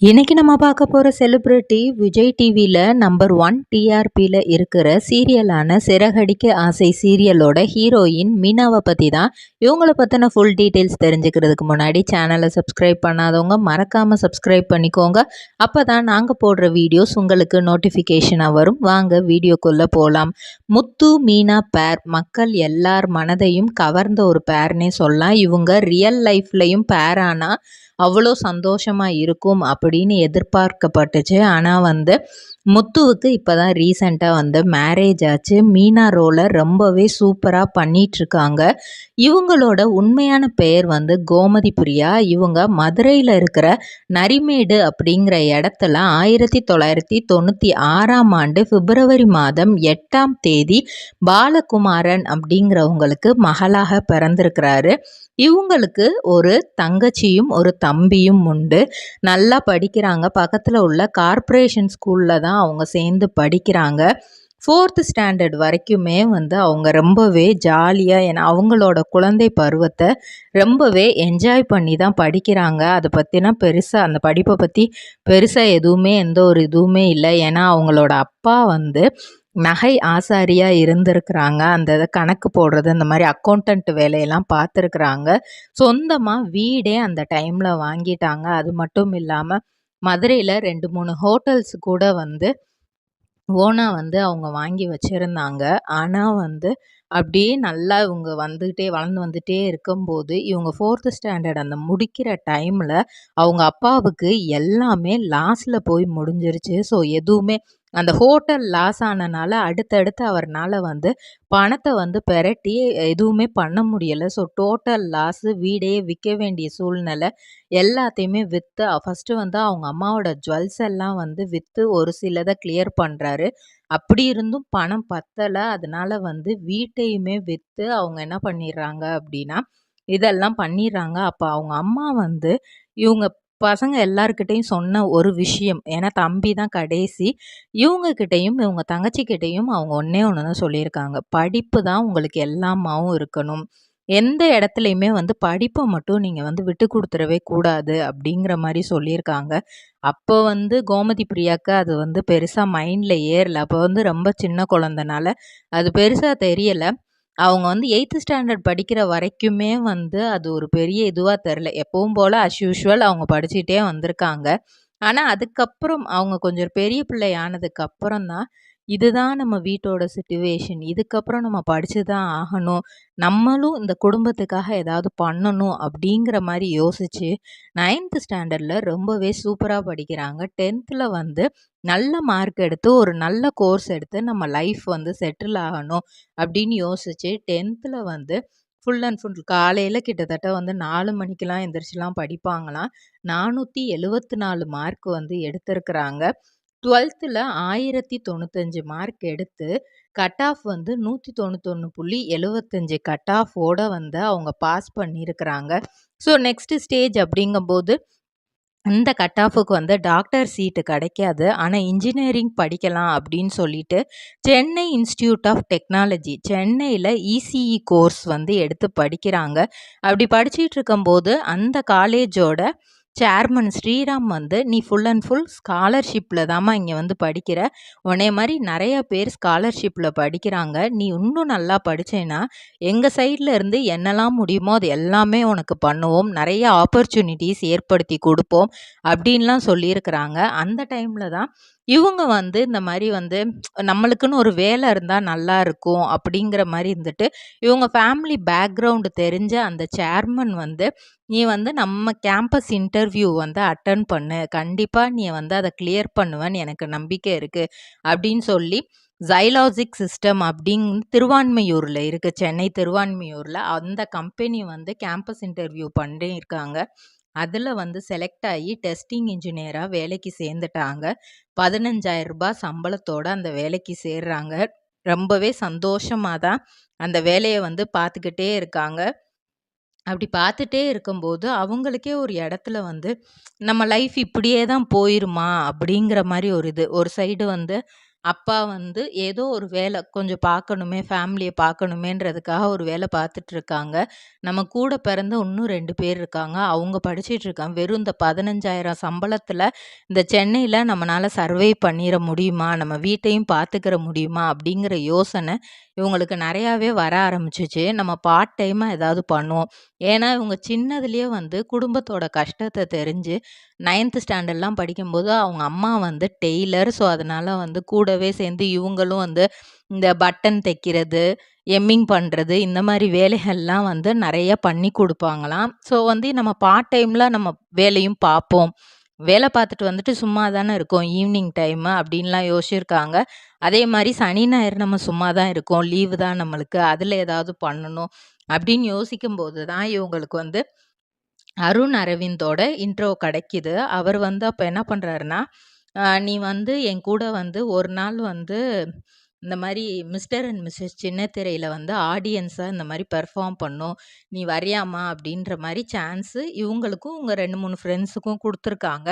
இன்னைக்கு நம்ம பார்க்க போகிற செலிப்ரிட்டி விஜய் டிவியில் நம்பர் 1 டிஆர்பியில் இருக்கிற சீரியலான சிறகடிக்க ஆசை சீரியலோட ஹீரோயின் மீனாவை பற்றி தான். இவங்கள பற்றின ஃபுல் டீட்டெயில்ஸ் தெரிஞ்சுக்கிறதுக்கு முன்னாடி சேனலை சப்ஸ்கிரைப் பண்ணாதவங்க மறக்காமல் சப்ஸ்கிரைப் பண்ணிக்கோங்க. அப்போ தான் நாங்கள் போடுற வீடியோஸ் உங்களுக்கு நோட்டிஃபிகேஷனாக வரும். வாங்க வீடியோக்குள்ளே போகலாம். முத்து மீனா பேர் மக்கள் எல்லார் மனதையும் கவர்ந்த ஒரு பேர்னே சொல்லலாம். இவங்க ரியல் லைஃப்லையும் பேர் ஆனால் அவ்வளோ சந்தோஷமாக இருக்கும் அப்படின்னு எதிர்பார்க்கப்பட்டுச்சு. ஆனால் முத்துவுக்கு இப்போ தான் ரீசெண்டாக மேரேஜ் ஆச்சு. மீனா ரோலை ரொம்பவே சூப்பராக பண்ணிகிட்ருக்காங்க. இவங்களோட உண்மையான பெயர் கோமதி பிரியா. இவங்க மதுரையில் இருக்கிற நரிமேடு அப்படிங்கிற இடத்துல 1996ஆம் ஆண்டு பிப்ரவரி மாதம் 8ஆம் தேதி பாலகுமாரன் அப்படிங்கிறவங்களுக்கு மகளாக பிறந்திருக்கிறாரு. இவங்களுக்கு ஒரு தங்கச்சியும் ஒரு தம்பியும் உண்டு. நல்லா படிக்கிறாங்க. பக்கத்தில் உள்ள கார்ப்பரேஷன் ஸ்கூலில் தான் அவங்க சேர்ந்து படிக்கிறாங்க. 4th ஸ்டாண்டர்ட் வரைக்குமே அவங்க ரொம்பவே ஜாலியாக, ஏன்னா அவங்களோட குழந்தை பருவத்தை ரொம்பவே என்ஜாய் பண்ணி தான் படிக்கிறாங்க. அதை பற்றினா பெருசாக அந்த படிப்பை பற்றி பெருசாக எந்த ஒரு இதுவுமே இல்லை. ஏன்னா அவங்களோட அப்பா நகை ஆசாரியாக இருந்திருக்கிறாங்க. அந்த இதை கணக்கு போடுறது, இந்த மாதிரி அக்கௌண்டன்ட் வேலையெல்லாம் பார்த்துருக்குறாங்க. சொந்தமாக வீடே அந்த டைமில் வாங்கிட்டாங்க. அது மட்டும் இல்லாமல் மதுரையில் 2-3 ஹோட்டல்ஸ் கூட ஓனாக அவங்க வாங்கி வச்சுருந்தாங்க. ஆனால் அப்படியே நல்லா இவங்க வளர்ந்து வந்துகிட்டே இருக்கும்போது இவங்க 4th ஸ்டாண்டர்ட் அந்த முடிக்கிற டைமில் அவங்க அப்பாவுக்கு எல்லாமே லாஸில் போய் முடிஞ்சிருச்சு. ஸோ எதுவுமே அந்த ஹோட்டல் லாஸ் ஆனனால அடுத்தடுத்து அவர்னால் பணத்தை பெரட்டி எதுவுமே பண்ண முடியலை. ஸோ டோட்டல் லாஸு, வீடே விற்க வேண்டிய சூழ்நிலை. எல்லாத்தையுமே விற்று ஃபஸ்ட்டு அவங்க அம்மாவோட ஜுவல்ஸ் எல்லாம் விற்று ஒரு சிலதை கிளியர் பண்ணுறாரு. அப்படி இருந்தும் பணம் பத்தலை. அதனால வீட்டையுமே விற்று அவங்க என்ன பண்ணிடுறாங்க அப்படின்னா இதெல்லாம் பண்ணிடுறாங்க. அப்போ அவங்க அம்மா இவங்க பசங்க எல்லாருக்கிட்டையும் சொன்ன ஒரு விஷயம், ஏன்னா தம்பி தான் கடைசி, இவங்கக்கிட்டையும் இவங்க தங்கச்சிக்கிட்டையும் அவங்க ஒன்றே ஒன்று தான் சொல்லியிருக்காங்க. படிப்பு தான் உங்களுக்கு எல்லாமாவும் இருக்கணும். எந்த இடத்துலையுமே படிப்பை மட்டும் நீங்கள் விட்டு கொடுத்துடவே கூடாது அப்படிங்கிற மாதிரி சொல்லியிருக்காங்க. அப்போ கோமதி பிரியாவுக்கு அது பெருசாக மைண்டில் ஏறல. அப்போ ரொம்ப சின்ன குழந்தனால அது பெருசாக தெரியலை. அவங்க 8th ஸ்டாண்டர்ட் படிக்கிற வரைக்குமே அது ஒரு பெரிய இதுவாக தெரில. எப்பவும் போல் அஸ் யூஷுவல் அவங்க படிச்சுட்டே வந்திருக்காங்க. ஆனால் அதுக்கப்புறம் அவங்க கொஞ்சம் பெரிய பிள்ளை ஆனதுக்கப்புறம் தான் இதுதான் நம்ம வீட்டோட சிச்சுவேஷன், இதுக்கப்புறம் நம்ம படித்து தான் ஆகணும், நம்மளும் இந்த குடும்பத்துக்காக ஏதாவது பண்ணணும் அப்படிங்கிற மாதிரி யோசித்து 9th ஸ்டாண்டர்டில் ரொம்பவே சூப்பராக படிக்கிறாங்க. 10th நல்ல மார்க் எடுத்து ஒரு நல்ல கோர்ஸ் எடுத்து நம்ம லைஃப் செட்டில் ஆகணும் அப்படின்னு யோசித்து 10th ஃபுல் அண்ட் ஃபுல் காலையில் கிட்டத்தட்ட 4 மணிக்கெலாம் எந்திரிச்சிலாம் படிப்பாங்களாம். 474 மார்க் எடுத்திருக்கிறாங்க. 12th 1095 மார்க் எடுத்து கட் ஆஃப் 191.75 கட் ஆஃபோட அவங்க பாஸ் பண்ணியிருக்கிறாங்க. ஸோ நெக்ஸ்ட் ஸ்டேஜ் அப்படிங்கும்போது இந்த கட் ஆஃபுக்கு டாக்டர் சீட்டு கிடைக்காது. ஆனால் இன்ஜினியரிங் படிக்கலாம் அப்படின்னு சொல்லிட்டு சென்னை இன்ஸ்டியூட் ஆஃப் டெக்னாலஜி, சென்னையில் இசிஇ கோர்ஸ் எடுத்து படிக்கிறாங்க. அப்படி படிச்சுட்டு இருக்கும்போது அந்த காலேஜோட சேர்மன் ஸ்ரீராம் நீ ஃபுல் அண்ட் ஃபுல் ஸ்காலர்ஷிப்பில் தாம்மா இங்கே படிக்கிற, உன்னைய மாதிரி நிறைய பேர் ஸ்காலர்ஷிப்பில் படிக்கிறாங்க, நீ இன்னும் நல்லா படித்தேன்னா எங்கள் சைடில் இருந்து என்னெல்லாம் முடியுமோ அது எல்லாமே உனக்கு பண்ணுவோம், நிறைய ஆப்பர்ச்சுனிட்டிஸ் ஏற்படுத்தி கொடுப்போம் அப்படின்லாம் சொல்லியிருக்கிறாங்க. அந்த டைமில் தான் இவங்க இந்த மாதிரி நம்மளுக்குன்னு ஒரு வேலை இருந்தால் நல்லா இருக்கும் அப்படிங்கிற மாதிரி இருந்துட்டு இவங்க ஃபேமிலி பேக்ரவுண்டு தெரிஞ்ச அந்த சேர்மன் நீ நம்ம கேம்பஸ் இன்டர்வியூ அட்டன் பண்ணு, கண்டிப்பாக நீ அதை கிளியர் பண்ணுவேன்னு எனக்கு நம்பிக்கை இருக்குது அப்படின்னு சொல்லி ஜைலாஜிக் சிஸ்டம் அப்படின்னு திருவான்மையூரில் இருக்குது, சென்னை திருவான்மையூரில் அந்த கம்பெனி கேம்பஸ் இன்டர்வியூ பண்ணியிருக்காங்க. அதில் செலக்ட் ஆகி டெஸ்டிங் இன்ஜினியராக வேலைக்கு சேர்ந்துட்டாங்க. 15,000 ரூபாய் சம்பளத்தோட அந்த வேலைக்கு சேர்றாங்க. ரொம்பவே சந்தோஷமாக தான் அந்த வேலையை பார்த்துக்கிட்டே இருக்காங்க. அப்படி பார்த்துட்டே இருக்கும்போது அவங்களுக்கே ஒரு இடத்துல நம்ம லைஃப் இப்படியே தான் போயிருமா அப்படிங்கிற மாதிரி ஒரு இது. ஒரு சைடு அப்பா வந்து ஏதோ ஒரு வேலை கொஞ்சம் பார்க்கணுமே, ஃபேமிலிய பார்க்கணுமேன்றதுக்காக ஒரு வேலை பார்த்துட்ருக்காங்க. நம்ம கூட பிறந்த இன்னும் 2 பேர் இருக்காங்க. அவங்க படிச்சுட்ருக்காங்க. வெறும் இந்த 15,000 சம்பளத்தில இந்த சென்னையில நம்மனால சர்வை பண்ணிற முடியுமா? நம்ம வீட்டையும் பார்த்துக்கிற முடியுமா? அப்படிங்கிற யோசனை இவங்களுக்கு நெறையாவே வர ஆரம்பிச்சுச்சு. நம்ம பார்ட் டைமா ஏதாவது பண்ணுவோம். ஏன்னா, இவங்க சின்னதிலேயே வந்து குடும்பத்தோட கஷ்டத்த தெரிஞ்சு 9த் ஸ்டாண்டர்ட்லாம் படிக்கும்போது அவங்க அம்மா வந்து டெய்லர். ஸோ, அதனால வந்து கூடவே சேர்ந்து இவங்களும் வந்து இந்த பட்டன் தைக்கிறது, எம்மிங் பண்றது, இந்த மாரி வேலைகள்லாம் வந்து நெறைய பண்ணி குடுப்பாங்களாம். ஸோ, வந்து நம்ம பார்ட் டைம்ல நம்ம வேலையும் பார்ப்போம். வேலை பார்த்துட்டு வந்துட்டு சும்மா தானே இருக்கோம் ஈவினிங் டைமு அப்டின்லாம் யோசிச்சிருக்காங்க. அதே மாரி சனி, ஞாயிறு நம்ம சும்மா தான் இருக்கோம். லீவு தான் நம்மளுக்கு. அதில ஏதாவது பண்ணணும் அப்டின்னு யோசிக்கும்போது தான் இவங்களுக்கு வந்து அருண் அரவிந்தோட இன்ட்ரோ கிடைக்குது. அவர் வந்து அப்ப என்ன பண்றாருன்னா, "நீ வந்து என் கூட வந்து ஒரு நாள் வந்து இந்த மாரி மிஸ்டர் அண்ட் மிஸ்ஸஸ் சின்னத்திரையில வந்து ஆடியன்ஸா இந்த மாரி பெர்ஃபார்ம் பண்ணணும். நீ வரியாம்மா?" அப்படின்ற மாரி சான்ஸு இவங்களுக்கும் உங்க 2, 3 ஃப்ரெண்ட்ஸுக்கும் குடுத்துருக்காங்க.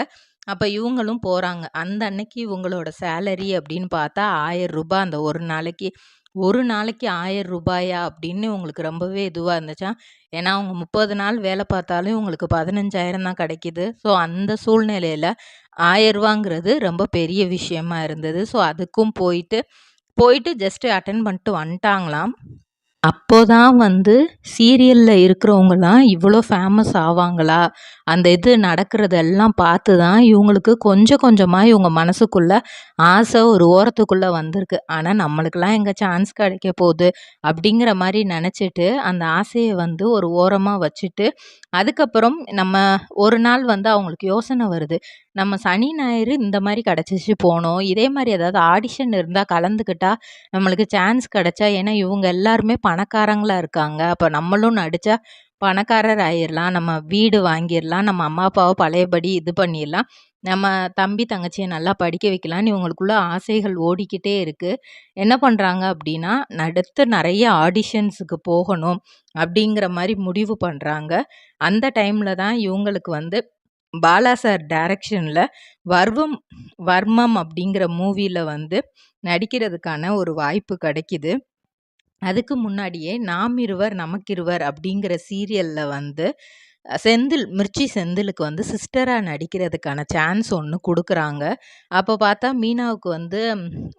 அப்ப இவங்களும் போறாங்க. அந்த அன்னைக்கு இவங்களோட சேலரி அப்படின்னு பார்த்தா ரூ. 1000 அந்த ஒரு நாளைக்கு. ஒரு நாளைக்கு ரூ. 1000 அப்படின்னு இவங்களுக்கு ரொம்பவே இதுவா இருந்துச்சாம். ஏன்னா, அவங்க 30 நாள் வேலை பார்த்தாலும் இவங்களுக்கு 15,000 தான் கிடைக்குது. ஸோ, அந்த சூழ்நிலையில ரூ. 1000ங்கிறது ரொம்ப பெரிய விஷயமா இருந்தது. ஸோ, அதுக்கும் போயிட்டு போயிட்டு ஜஸ்ட் அட்டெண்ட் பண்ணிட்டு வந்துட்டாங்களாம். அப்போதான் வந்து சீரியல்ல இருக்கிறவங்கலாம் இவ்வளோ ஃபேமஸ் ஆவாங்களா? அந்த இது நடக்கிறதெல்லாம் பார்த்து தான் இவங்களுக்கு கொஞ்சம் கொஞ்சமா இவங்க மனசுக்குள்ள ஆசை ஒரு ஓரத்துக்குள்ள வந்திருக்கு. ஆனா நம்மளுக்கெல்லாம் எங்க சான்ஸ் கிடைக்க போது? அப்படிங்கிற மாரி நெனச்சுட்டு, அந்த ஆசைய வந்து ஒரு ஓரமா வச்சுட்டு, அதுக்கப்புறம் நம்ம ஒரு நாள் வந்து அவங்களுக்கு யோசனை வருது. நம்ம சனி, ஞாயிறு இந்த மாரி கிடைச்சிச்சு போனோம். இதே மாரி ஏதாவது ஆடிஷன் இருந்தா கலந்துக்கிட்டா நம்மளுக்கு சான்ஸ் கிடைச்சா ஏன்னா இவங்க எல்லாருமே பணக்காரங்களா இருக்காங்க. அப்ப நம்மளும் நடிச்சா பணக்காரர் ஆயிரலாம். நம்ம வீடு வாங்கிரலாம். நம்ம அம்மா, அப்பாவ பழையபடி இது பண்ணிரலாம். நம்ம தம்பி, தங்கச்சிய நல்லா படிக்க வைக்கலான்னு இவங்களுக்குள்ள ஆசைகள் ஓடிக்கிட்டே இருக்கு. என்ன பண்றாங்க அப்டின்னா, அடுத்து நெறைய ஆடிஷன்ஸுக்கு போகணும் அப்டிங்கிற மாரி முடிவு பண்றாங்க. அந்த டைம்ல தான் இவங்களுக்கு வந்து பாலா சார் டைரக்ஷன்ல வர்வம் வர்மம் அப்டிங்கிற மூவில வந்து நடிக்கிறதுக்கான ஒரு வாய்ப்பு கிடைக்குது. அதுக்கு முன்னாடியே நாம் இருவர் நமக்கிருவர் அப்படிங்கிற சீரியல்ல வந்து மிர்ச்சி செந்திலுக்கு வந்து சிஸ்டரா நடிக்கிறதுக்கான சான்ஸ் ஒண்ணு குடுக்குறாங்க. அப்ப பார்த்தா மீனாவுக்கு வந்து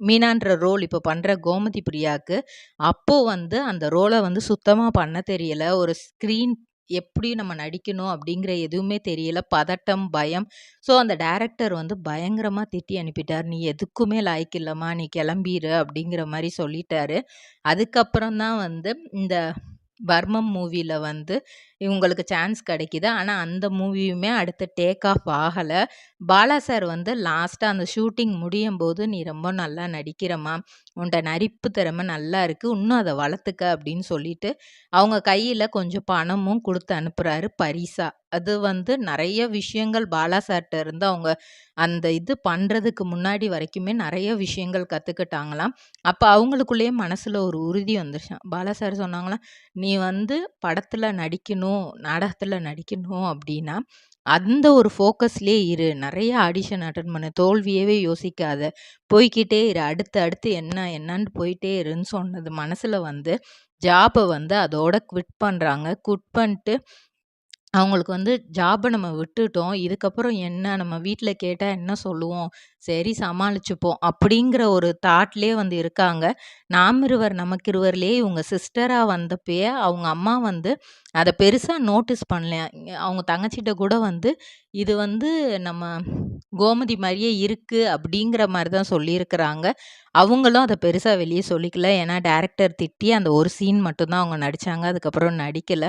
மீனான்ற ரோல் இப்ப பண்ற கோமதி பிரியாக்கு, அப்போ வந்து அந்த ரோல வந்து சுத்தமா பண்ண தெரியல. ஒரு ஸ்க்ரீன் எப்படி நம்ம நடிக்கணும் அப்படிங்கிற எதுவுமே தெரியல. பதட்டம், பயம். ஸோ அந்த டைரக்டர் வந்து பயங்கரமா திட்டி அனுப்பிட்டார். "நீ எதுக்குமே லாயக்கு இல்லம்மா, நீ கிளம்பிரு" அப்படிங்கிற மாரி சொல்லிட்டாரு. அதுக்கப்புறம் தான் வந்து இந்த வர்மம் மூவில வந்து இவங்களுக்கு சான்ஸ் கிடைக்குது. ஆனா, அந்த மூவியுமே அடுத்து டேக் ஆஃப் ஆகல. பாலா சார் வந்து லாஸ்ட்டா அந்த ஷூட்டிங் முடியும்போது, "நீ ரொம்ப நல்லா நடிக்கிறம்மா. உன்ட்ட நடிப்பு திறமை நல்லா இருக்கு. இன்னும் அத வளர்த்துக்க" அப்படின்னு சொல்லிட்டு, அவங்க கையில கொஞ்சம் பணமும் குடுத்து அனுப்புறாரு பரிசா. அது வந்து நெறைய விஷயங்கள் பாலா சார்ட்ட இருந்து அவங்க அந்த இது பண்றதுக்கு முன்னாடி வரைக்குமே நெறைய விஷயங்கள் கத்துக்கிட்டாங்களாம். அப்ப அவங்களுக்குள்ளேயே மனசுல ஒரு உறுதி வந்துருச்சாம். பாலா சார் சொன்னாங்களாம், "நீ வந்து படத்துல நடிக்கணும், நாடகத்துல நடிக்கணும் அப்டின்னா, அந்த ஒரு ஃபோக்கஸ்லயே இரு. நெறைய ஆடிஷன் அட்டெண்ட் பண்ணு. தோல்வியவே யோசிக்காத. போய்க்கிட்டே இரு. அடுத்து அடுத்து என்னன்னு போயிட்டே இருன்னு" சொன்னது மனசுல வந்து, ஜாப வந்து அதோட குவிட் பண்றாங்க. குவிட் பண்ட்டு அவங்களுக்கு வந்து ஜாப நம்ம விட்டுட்டோம். இதுக்கப்புறம் என்ன நம்ம வீட்ல கேட்டா என்ன சொல்லுவோம்? சரி சமாளிச்சுப்போம். அப்படிங்கிற ஒரு தாட்லயே வந்து இருக்காங்க. நாம் இருவர் நமக்கிருவர்லயே இவங்க சிஸ்டரா வந்தப்பயே அவங்க அம்மா வந்து அத பெருசா நோட்டீஸ் பண்ணலையாம். அவங்க தங்கச்சிட்ட கூட வந்து, "இது வந்து நம்ம கோமதி மாரியே இருக்கு." அப்படிங்கிற மாரி தான் சொல்லியிருக்கிறாங்க. அவங்களும் அத பெருசா வெளிய சொல்லிக்கல. ஏன்னா டைரக்டர் திட்டி அந்த ஒரு சீன் மட்டும் தான் அவங்க நடிச்சாங்க. அதுக்கப்புறம் நடிக்கல.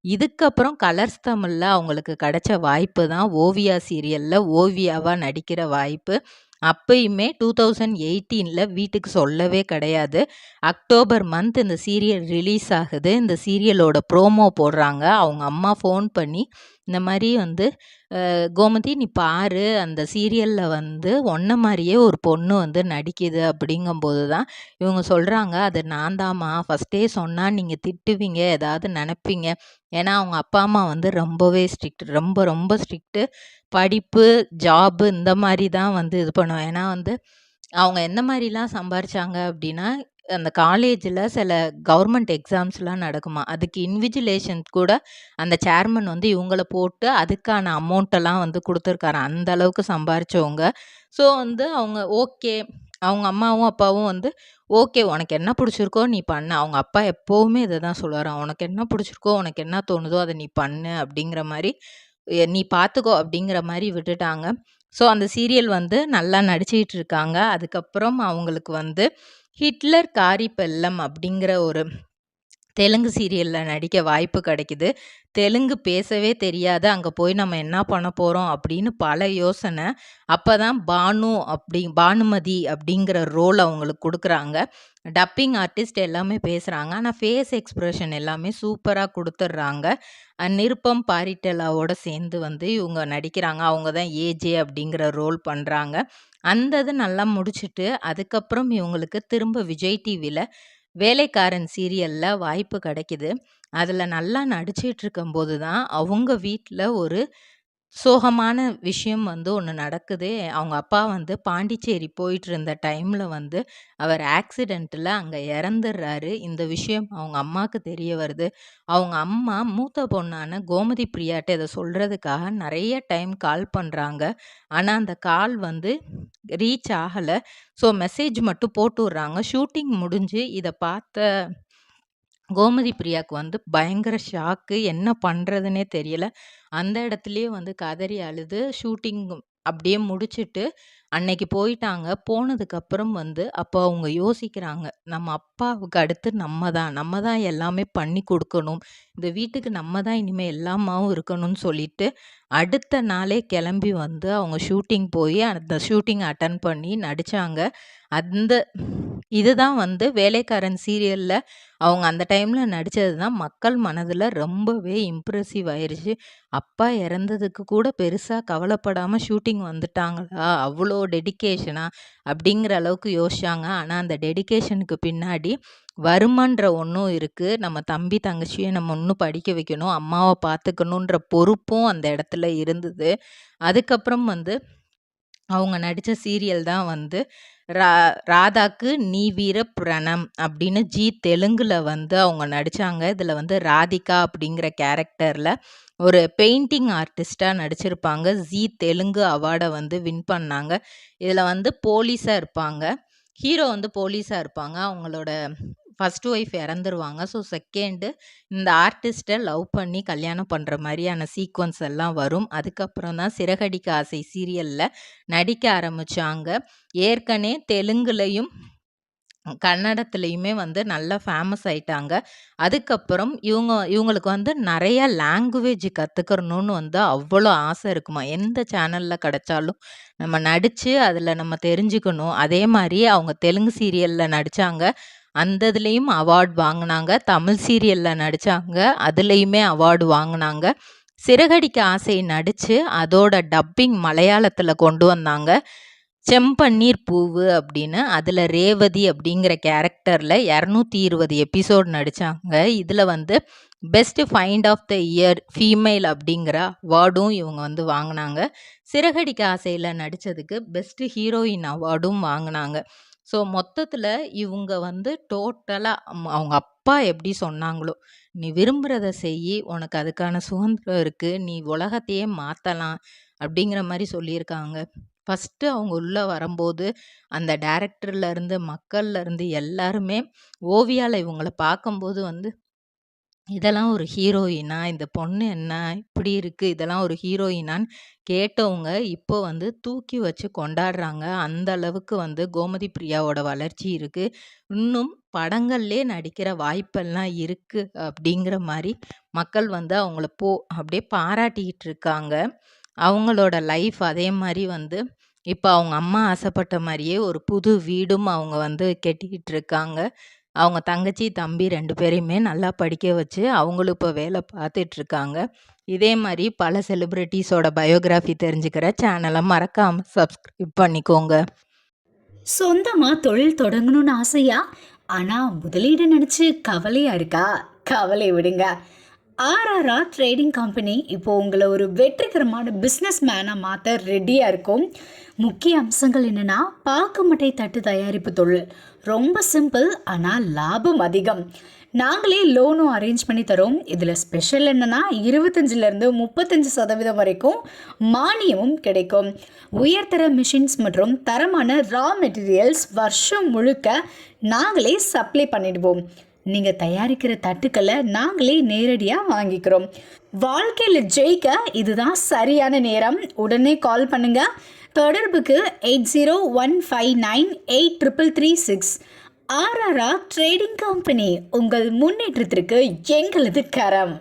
இதுக்கப்புறம் கலர்ஸ் தமிழ்ல அவங்களுக்கு கிடைச்ச வாய்ப்பு தான் ஓவியா சீரியல்ல ஓவியாவா நடிக்கிற வாய்ப்பு. அப்பயுமே 2018ல வீட்டுக்கு சொல்லவே கிடையாது. அக்டோபர் மந்த் இந்த சீரியல் ரிலீஸ் ஆகுது. இந்த சீரியலோட ப்ரோமோ போடுறாங்க. அவங்க அம்மா ஃபோன் பண்ணி, இந்த மாரி வந்து கோமதி நீ பாரு, அந்த சீரியல்ல வந்து உன்ன மாரியே ஒரு பொண்ணு வந்து நடிக்குது அப்படிங்கும்போது தான் இவங்க சொல்றாங்க, "அது நான் தாம்மா. ஃபர்ஸ்ட்டே சொன்னா நீங்க திட்டுவீங்க, ஏதாவது நெனைப்பீங்க." ஏன்னா அவங்க அப்பா, அம்மா வந்து ரொம்பவே ஸ்ட்ரிக்ட். ரொம்ப ரொம்ப ஸ்ட்ரிக்ட்டு. படிப்பு, ஜாபு இந்த மாரி தான் வந்து இது பண்ணுவேன். ஏன்னா வந்து அவங்க எந்த மாரிலாம் சம்பாரிச்சாங்க அப்டின்னா, அந்த காலேஜ்ல சில கவர்மெண்ட் எக்ஸாம்ஸ்லாம் நடக்குமா. அதுக்கு இன்விஜிலேஷன் கூட அந்த சேர்மன் வந்து இவங்கள போட்டு அதுக்கான அமௌண்ட்டெல்லாம் வந்து குடுத்துருக்காராம். அந்த அளவுக்கு சம்பாரிச்சவங்க. ஸோ வந்து அவங்க ஓகே. அவங்க அம்மாவும், அப்பாவும் வந்து ஓகே உனக்கு என்ன புடிச்சிருக்கோ நீ பண்ணு. அவங்க அப்பா எப்பவுமே இத தான் சொல்லுவாராம். உனக்கு என்ன புடிச்சிருக்கோ, உனக்கு என்ன தோணுதோ அத நீ பண்ணு அப்டிங்கிற மாரி, நீ பார்த்துக்கோ அப்டிங்கிற மாரி விட்டுட்டாங்க. ஸோ, அந்த சீரியல் வந்து நல்லா நடிச்சுக்கிட்டு இருக்காங்க. அதுக்கப்புறம் அவங்களுக்கு வந்து ஹிட்லர் காரி பெல்லம் அப்படிங்கிற ஒரு தெலுங்கு சீரியல்ல நடிக்க வாய்ப்பு கிடைக்குது. தெலுங்கு பேசவே தெரியாது. அங்க போய் நம்ம என்ன பண்ண போறோம் அப்படின்னு பல யோசனை. அப்பதான் பானுமதி அப்படிங்கிற ரோல் அவங்களுக்கு குடுக்குறாங்க. டப்பிங் ஆர்டிஸ்ட் எல்லாமே பேசுறாங்க. ஆனா ஃபேஸ் எக்ஸ்பிரஷன் எல்லாமே சூப்பரா குடுத்துடுறாங்க. நிருப்பம் பாரிட்டலாவோட சேர்ந்து வந்து இவங்க நடிக்கிறாங்க. அவங்க தான் ஏஜே அப்படிங்கிற ரோல் பண்றாங்க. அந்த இது நல்லா முடிச்சுட்டு, அதுக்கப்புறம் இவங்களுக்கு திரும்ப விஜய் டிவில வேலைக்காரன் சீரியல்ல வாய்ப்பு கிடைக்குது. அதுல நல்லா நடிச்சிட்டு இருக்கும்போது தான், அவங்க வீட்ல ஒரு சோகமான விஷயம் வந்து ஒண்ணு நடக்குது. அவங்க அப்பா வந்து பாண்டிச்சேரி போயிட்டுருந்த டைம்ல வந்து, அவர் ஆக்சிடென்ட்ல அங்க இறந்துர்றாரு. இந்த விஷயம் அவங்க அம்மாக்கு தெரிய வருது. அவங்க அம்மா மூத்த பொண்ணான கோமதி பிரியாட்ட இத சொல்றதுக்காக நெறைய டைம் கால் பண்றாங்க. ஆனா, அந்த கால் வந்து ரீச் ஆகல. ஸோ மெசேஜ் மட்டும் போட்டு விடுறாங்க. ஷூட்டிங் முடிஞ்சு இத பார்த்த கோமதி பிரியாக்கு வந்து பயங்கர ஷாக்கு. என்ன பண்றதுன்னே தெரியல. அந்த இடத்துலயே வந்து கதறி அழுது ஷூட்டிங் அப்படியே முடிச்சுட்டு அன்னைக்கு போயிட்டாங்க. போனதுக்கப்புறம் வந்து அப்போ அவங்க யோசிக்கிறாங்க. நம்ம அப்பாவுக்கு அடுத்து நம்ம தான். நம்ம தான் எல்லாமே பண்ணி குடுக்கணும். இந்த வீட்டுக்கு நம்ம தான் இனிமே எல்லாமாவும் இருக்கணும்னு சொல்லிட்டு, அடுத்த நாளே கிளம்பி வந்து அவங்க ஷூட்டிங் போயி அந்த ஷூட்டிங் அட்டெண்ட் பண்ணி நடிச்சாங்க. அந்த இதுதான் வந்து வேலைக்காரன் சீரியல்ல அவங்க அந்த டைம்ல நடிச்சது தான் மக்கள் மனதுல ரொம்பவே இம்ப்ரெசிவ் ஆயிருச்சு. அப்பா இறந்ததுக்கு கூட பெருசா கவலைப்படாம ஷூட்டிங் வந்துட்டாங்களா? அவ்ளோ டெடிகேஷனா? அப்படிங்கிற அளவுக்கு யோசிச்சாங்க. ஆனா அந்த டெடிகேஷனுக்கு பின்னாடி வருமன்ற ஒண்ணும் இருக்கு. நம்ம தம்பி, தங்கச்சிய நம்ம இன்னும் படிக்க வைக்கணும். அம்மாவ பார்த்துக்கணுன்ற பொறுப்பும் அந்த இடத்துல இருந்தது. அதுக்கப்புறம் வந்து அவங்க நடிச்ச சீரியல் தான் வந்து ரா ராதாக்கு "நீ வீர பிரணம்" அப்படின்னு ஜீ தெலுங்குல வந்து அவங்க நடிச்சாங்க. இதுல வந்து ராதிகா அப்படிங்கிற கேரக்டர்ல ஒரு பெயிண்டிங் ஆர்டிஸ்ட்டா நடிச்சிருப்பாங்க. ஜீ தெலுங்கு அவார்ட வந்து வின் பண்ணாங்க. இதுல வந்து போலீஸா இருப்பாங்க. ஹீரோ வந்து போலீஸா இருப்பாங்க. அவங்களோட ஃபர்ஸ்ட் ஒய்ஃப் இறந்துருவாங்க. ஸோ செகண்டு இந்த ஆர்டிஸ்ட்ட லவ் பண்ணி கல்யாணம் பண்ற மாரியான சீக்வென்ஸ் எல்லாம் வரும். அதுக்கப்புறம் தான் சிறகடிக்க ஆசை சீரியல்ல நடிக்க ஆரம்பிச்சாங்க. ஏற்கனவே தெலுங்குலயும், கன்னடத்திலயுமே வந்து நல்லா ஃபேமஸ் ஆயிட்டாங்க. அதுக்கப்புறம் இவங்களுக்கு வந்து நெறைய லாங்குவேஜ் கத்துக்கிறணும்னு வந்து அவ்வளோ ஆசை இருக்குமா. எந்த சேனல்ல கிடைச்சாலும் நம்ம நடிச்சு அதில நம்ம தெரிஞ்சுக்கணும். அதே மாரி அவங்க தெலுங்கு சீரியல்ல நடிச்சாங்க. அந்த இதுலயும் அவார்ட் வாங்குனாங்க. தமிழ் சீரியல்ல நடிச்சாங்க. அதுலயுமே அவார்டு வாங்குனாங்க. சிறகடிக்க ஆசை நடிச்சு அதோட டப்பிங் மலையாளத்தில கொண்டு வந்தாங்க. செம்பன்னீர் பூவு அப்படின்னு. அதுல ரேவதி அப்படிங்கிற கேரக்டர்ல 220 எபிசோட் நடிச்சாங்க. இதுல வந்து best find of the year female அப்படிங்கிற அவார்டும் இவங்க வந்து வாங்குனாங்க. சிறகடிக்க ஆசையில நடிச்சதுக்கு பெஸ்ட் ஹீரோயின் அவார்டும் வாங்குனாங்க. ஸோ மொத்தத்துல இவங்க வந்து டோட்டலா அவங்க அப்பா எப்படி சொன்னாங்களோ, "நீ விரும்புறத செய்யி. உனக்கு அதுக்கான சுதந்திரம் இருக்கு. நீ உலகத்தையே மாத்தலாம்." அப்படிங்கிற மாரி சொல்லியிருக்காங்க. ஃபர்ஸ்ட்டு அவங்க உள்ள வரம்போது, அந்த டைரக்டர்ல இருந்து, மக்கள்ல இருந்து எல்லாருமே ஓவியால இவங்கள பார்க்கும்போது வந்து, இதெல்லாம் ஒரு ஹீரோயினா? இந்த பொண்ணு என்ன இப்படி இருக்கு? இதெல்லாம் ஒரு ஹீரோயினான்னு கேட்டவங்க, இப்போ வந்து தூக்கி வச்சு கொண்டாடுறாங்க. அந்த அளவுக்கு வந்து கோமதி பிரியாவோட வளர்ச்சி இருக்கு. இன்னும் படங்கள்லயே நடிக்கிற வாய்ப்பெல்லாம் இருக்கு. அப்படிங்கிற மாரி மக்கள் வந்து அவங்கள அப்படியே பாராட்டிக்கிட்டு இருக்காங்க. அவங்களோட லைஃப் அதே மாரி வந்து, இப்ப அவங்க அம்மா ஆசைப்பட்ட மாரியே ஒரு புது வீடும் அவங்க வந்து கட்டிக்கிட்டு இருக்காங்க. அவங்க தங்கச்சி, தம்பி 2 பேரையுமே நல்லா படிக்க வச்சு, அவங்களும் இப்ப வேலை பார்த்துட்டு இருக்காங்க. இதே மாரி பல செலிபிரிட்டீஸோட பயோகிராஃபி தெரிஞ்சுக்கிற சேனல மறக்காம சப்ஸ்கிரைப் பண்ணிக்கோங்க. சொந்தமா தொழில் தொடங்கணும்னு ஆசையா? ஆனா முதலீடு நினைச்சு கவலையா இருக்கா? கவலை விடுங்க. ஆர்ஆர்ஆர் ட்ரேடிங் கம்பெனி இப்போ உங்களை ஒரு வெற்றிகரமான பிஸ்னஸ் மேனாக மாற்ற ரெடியாக இருக்கும். முக்கிய அம்சங்கள் என்னென்னா, பாக்குமட்டை தட்டு தயாரிப்பு தொழில் ரொம்ப சிம்பிள், ஆனால் லாபம் அதிகம். நாங்களே லோனும் அரேஞ்ச் பண்ணி தரோம். இதில் ஸ்பெஷல் என்னென்னா 25லேருந்து 35% வரைக்கும் மானியமும் கிடைக்கும். உயர்தர மிஷின்ஸ் மற்றும் தரமான ரா மெட்டீரியல்ஸ் வருஷம் முழுக்க நாங்களே சப்ளை பண்ணிடுவோம். நீங்கள் தயாரிக்கிற தட்டுக்களை நாங்களே நேரடியாக வாங்கிக்கிறோம். வாழ்க்கையில் ஜெயிக்க இதுதான் சரியான நேரம். உடனே கால் பண்ணுங்க. தொடர்புக்கு 8015983336. ஆர்ஆர்ஆர் ட்ரேடிங் கம்பெனி, உங்கள் முன்னேற்றத்திற்கு எங்களது கரம்.